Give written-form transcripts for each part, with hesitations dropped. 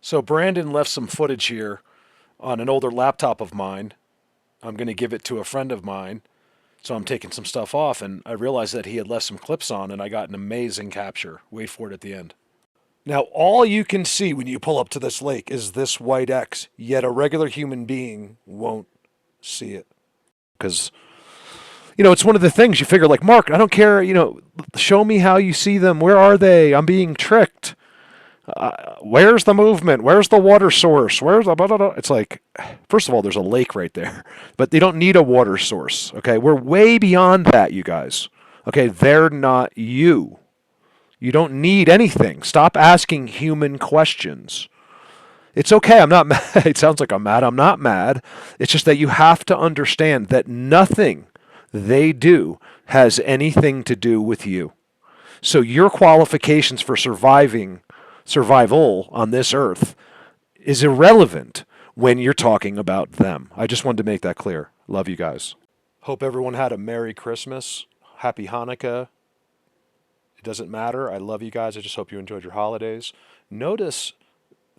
So Brandon left some footage here on an older laptop of mine. I'm going to give it to a friend of mine. So I'm taking some stuff off, and I realized that he had left some clips on, and I got an amazing capture. Wait for it at the end. Now, all you can see when you pull up to this lake is this white X, yet a regular human being won't see it. Because, it's one of the things you figure, like, Mark, I don't care, show me how you see them. Where are they? I'm being tricked. Where's the movement? Where's the water source? Where's the blah, blah, blah? It's like, first of all, there's a lake right there, but they don't need a water source. Okay, we're way beyond that, you guys. Okay, they're not you. You don't need anything. Stop asking human questions. It's okay. I'm not mad. It sounds like I'm mad. I'm not mad. It's just that you have to understand that nothing they do has anything to do with you. So your qualifications for survival on this earth is irrelevant when you're talking about them. I just wanted to make that clear. Love you guys. Hope everyone had a Merry Christmas. Happy Hanukkah. It doesn't matter. I love you guys. I just hope you enjoyed your holidays. Notice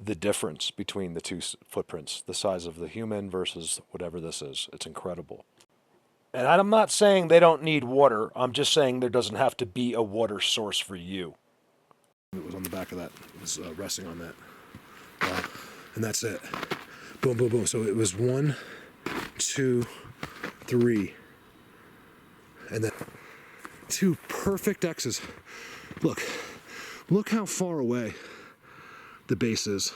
the difference between the two footprints, the size of the human versus whatever this is. It's incredible. And I'm not saying they don't need water. I'm just saying there doesn't have to be a water source for you. It was on the back of that. It was resting on that. And that's it. Boom, boom, boom. So it was 1, 2, 3. And then 2 perfect X's. Look how far away the base is.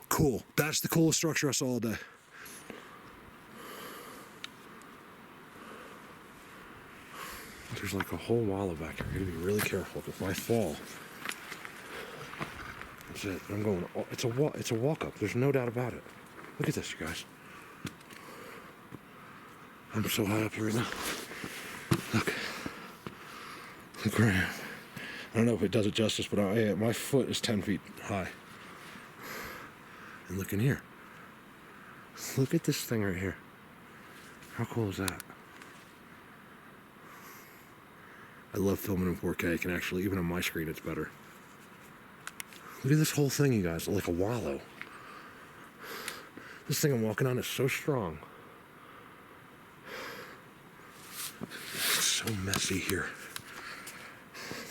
Cool. That's the coolest structure I saw all day. There's like a whole wallow back here. You gotta be really careful. If I fall, that's it. I'm going. It's a walk up. There's no doubt about it. Look at this, you guys. I'm so high up here right now. Look where I am. I don't know if it does it justice, but my foot is 10 feet high. And look in here. Look at this thing right here. How cool is that? I love filming in 4K. I can actually, even on my screen, it's better. Look at this whole thing, you guys, like a wallow. This thing I'm walking on is so strong. It's so messy here.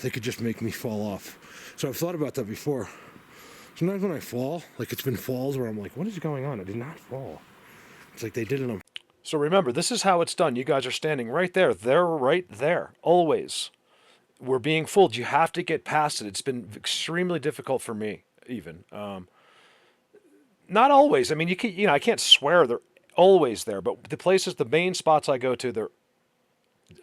They could just make me fall off. So I've thought about that before. Sometimes when I fall, like it's been falls where I'm like, what is going on? I did not fall. It's like they did it on. So remember, this is how it's done. You guys are standing right there. They're right there, always. We're being fooled. You have to get past it. It's been extremely difficult for me, even. Not always. I mean, I can't swear they're always there, but the main spots I go to, they're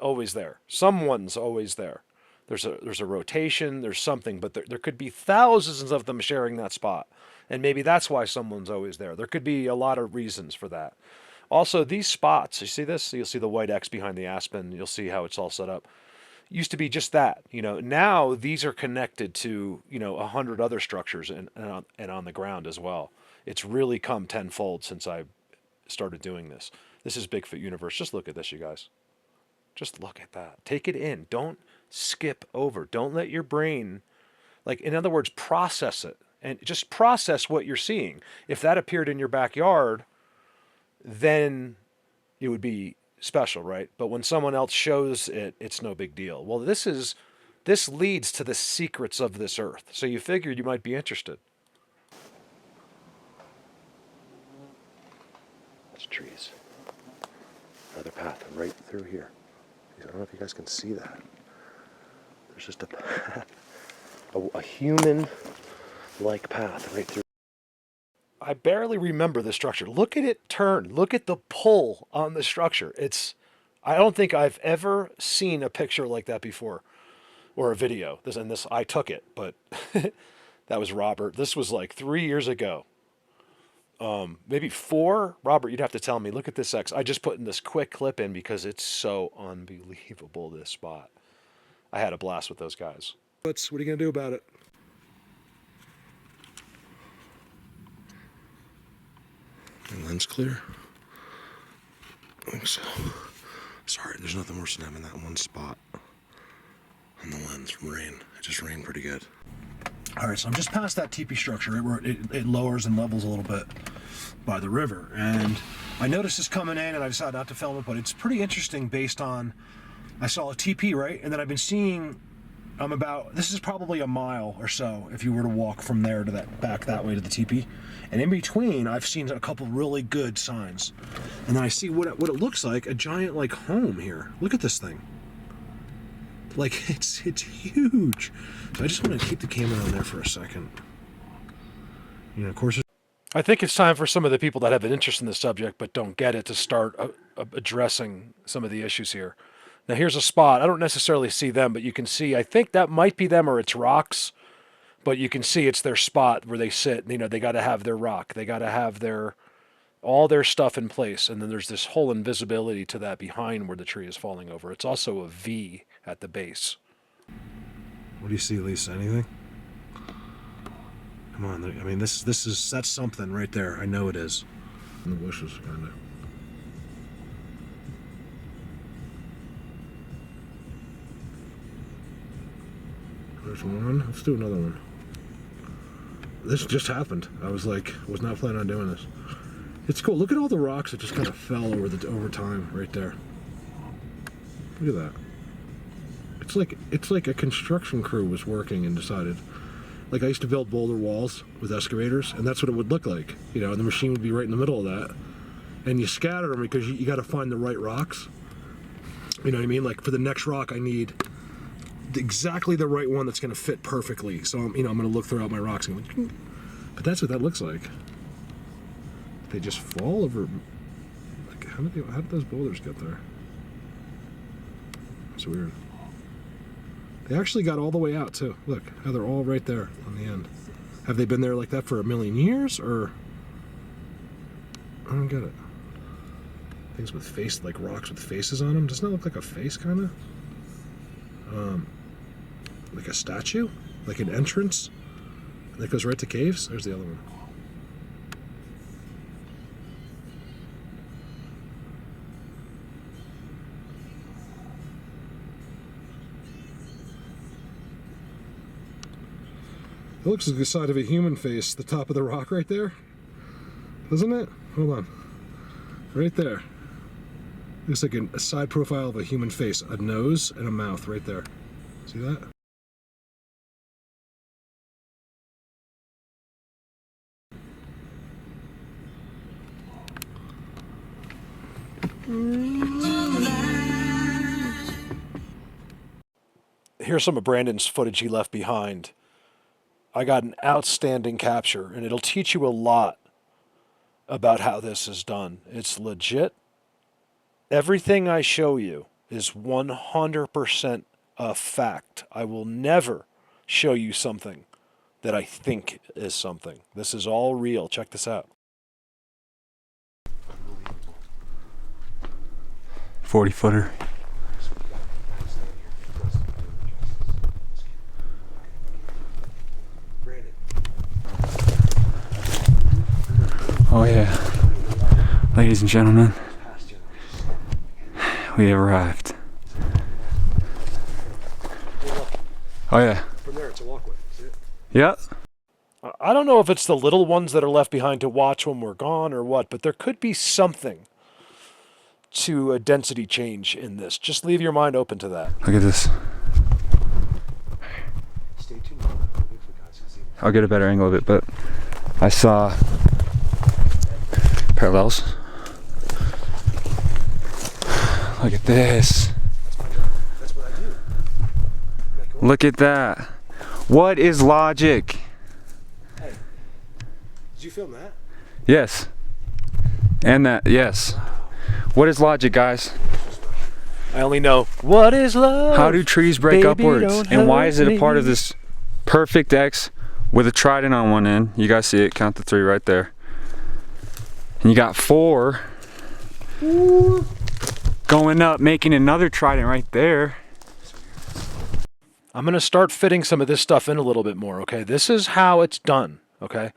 always there. Someone's always there. There's a rotation, there's something, but there could be thousands of them sharing that spot. And maybe that's why someone's always there. There could be a lot of reasons for that. Also, these spots, you see this? You'll see the white X behind the aspen. You'll see how it's all set up. Used to be just that. Now these are connected to, 100 other structures and on the ground as well. It's really come tenfold since I started doing this. This is Bigfoot Universe. Just look at this, you guys. Just look at that. Take it in. Don't skip over. Don't let your brain, in other words, process it. And just process what you're seeing. If that appeared in your backyard, then it would be special, right? But when someone else shows it, it's no big deal. Well, this leads to the secrets of this earth. So you figured you might be interested. That's trees. Another path right through here. I don't know if you guys can see that. There's just a path, a human-like path right through. I barely remember the structure. Look at it turn. Look at the pull on the structure. I don't think I've ever seen a picture like that before, or a video. I took it, but that was Robert. This was like 3 years ago. Maybe 4. Robert, you'd have to tell me. Look at this X. I just put in this quick clip in because it's so unbelievable, this spot. I had a blast with those guys. What are you going to do about it? The lens clear? I think so. Sorry, there's nothing worse than having that one spot on the lens from rain. It just rained pretty good. All right, so I'm just past that teepee structure, right, where it lowers and levels a little bit by the river. And I noticed this coming in, and I decided not to film it, but it's pretty interesting based on, I saw a teepee, right? And then I've been seeing, this is probably a mile or so if you were to walk from there to back that way to the teepee. And in between, I've seen a couple really good signs. And then I see what it looks like, a giant like home here. Look at this thing. Like, it's huge. So I just want to keep the camera on there for a second. You know, of course, I think it's time for some of the people that have an interest in the subject but don't get it to start addressing some of the issues here. Now, here's a spot. I don't necessarily see them, but you can see, I think that might be them or it's rocks, but you can see it's their spot where they sit. You know, they got to have their rock. They got to have all their stuff in place. And then there's this whole invisibility to that behind where the tree is falling over. It's also a V at the base. What do you see, Lisa? Anything? Come on. I mean, that's something right there. I know it is. In the bushes, kind of. There's one. Let's do another one. This just happened. I was not planning on doing this. It's cool. Look at all the rocks that just kind of fell over time right there. Look at that. It's like a construction crew was working and decided. Like, I used to build boulder walls with excavators, and that's what it would look like. You know, and the machine would be right in the middle of that. And you scatter them because you got to find the right rocks. You know what I mean? Like, for the next rock, I need exactly the right one that's going to fit perfectly. So, I'm going to look throughout my rocks and go, but that's what that looks like. They just fall over. Like, how did those boulders get there? It's weird. They actually got all the way out too. Look how they're all right there on the end. Have they been there like that for a million years, or? I don't get it. Things with face, like rocks with faces on them. Doesn't that look like a face, kind of? Like a statue, like an entrance that goes right to caves. There's the other one. It looks like the side of a human face, the top of the rock right there. Doesn't it? Hold on. Right there. Looks like a side profile of a human face, a nose and a mouth right there. See that? Here's some of Brandon's footage he left behind. I got an outstanding capture, and it'll teach you a lot about how this is done. It's legit. Everything I show you is 100% a fact. I will never show you something that I think is something. This is all real. Check this out. 40-footer. Oh yeah, ladies and gentlemen, we have arrived. Oh yeah. From there it's a walkway, see it? Yeah. I don't know if it's the little ones that are left behind to watch when we're gone or what, but there could be something to a density change in this. Just leave your mind open to that. Look at this. Stay tuned. I'll get a better angle of it, but I saw parallels. Look at this. That's what I do. Cool? Look at that. What is logic? Hey, did you film that? Yes. And that, yes. Wow. What is logic, guys? I only know, what is love? How do trees break Baby, upwards? And why is it a part of this perfect X with a trident on one end? You guys see it, count the 3 right there. And you got 4 going up, making another trident right there. I'm going to start fitting some of this stuff in a little bit more, okay? This is how it's done, okay?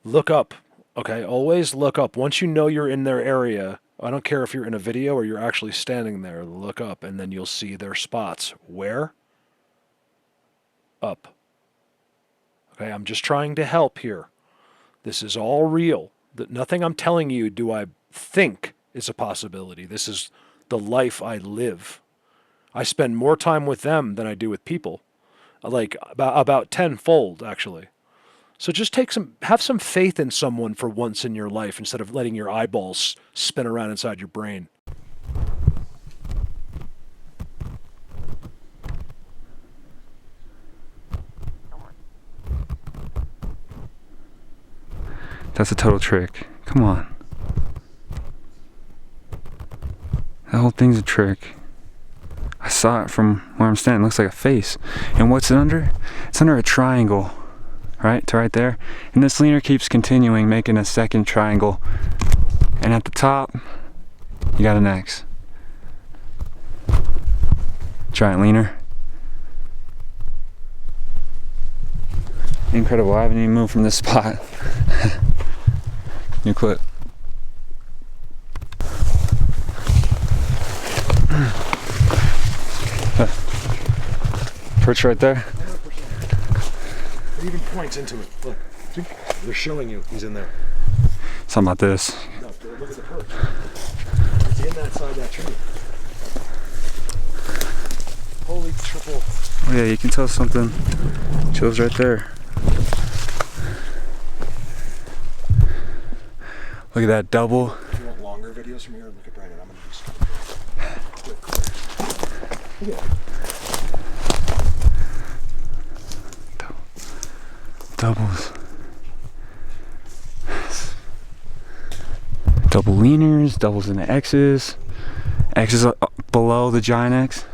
Look up, okay? Always look up. Once you know you're in their area, I don't care if you're in a video or you're actually standing there, look up, and then you'll see their spots. Where? Up. Okay, I'm just trying to help here. This is all real. That nothing I'm telling you do I think is a possibility. This is the life I live. I spend more time with them than I do with people, like about tenfold actually. So just have some faith in someone for once in your life instead of letting your eyeballs spin around inside your brain. That's a total trick. Come on. That whole thing's a trick. I saw it from where I'm standing. It looks like a face. And what's it under? It's under a triangle. Right to right there. And this leaner keeps continuing, making a second triangle. And at the top, you got an X. Giant leaner. Incredible. I haven't even moved from this spot. New clip. Perch right there. 100%. It even points into it. Look, they're showing you he's in there. Something about this. No, look at the perch. It's in that side of that tree. Holy triple. Oh yeah, you can tell something chills right there. Look at that double. If you want longer videos from here, look at Brandon. I'm going to do quick. Look at that. Doubles. Double leaners, doubles into X's. X's below the giant X.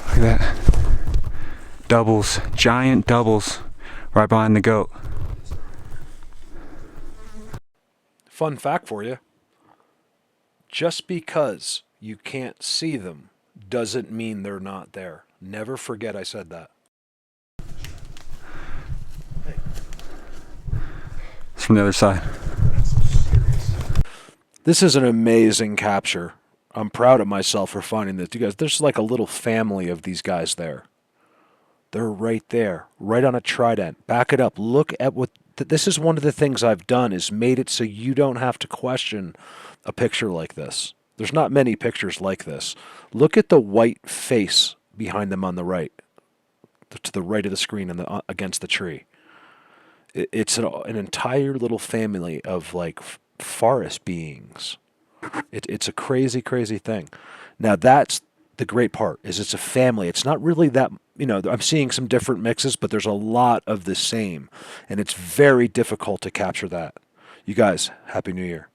Look at that. Doubles, giant doubles right behind the goat. Fun fact for you. Just because you can't see them doesn't mean they're not there. Never forget I said that. It's from the other side. This is an amazing capture. I'm proud of myself for finding this. You guys, there's like a little family of these guys there. They're right there, right on a trident. Back it up. Look at what... This is one of the things I've done, is made it so you don't have to question a picture like this. There's not many pictures like this. Look at the white face behind them on the right, to the right of the screen and against the tree. It's an entire little family of like forest beings. It's a crazy, crazy thing. Now that's the great part, is it's a family. It's not really that, I'm seeing some different mixes, but there's a lot of the same. And it's very difficult to capture that. You guys, Happy New Year.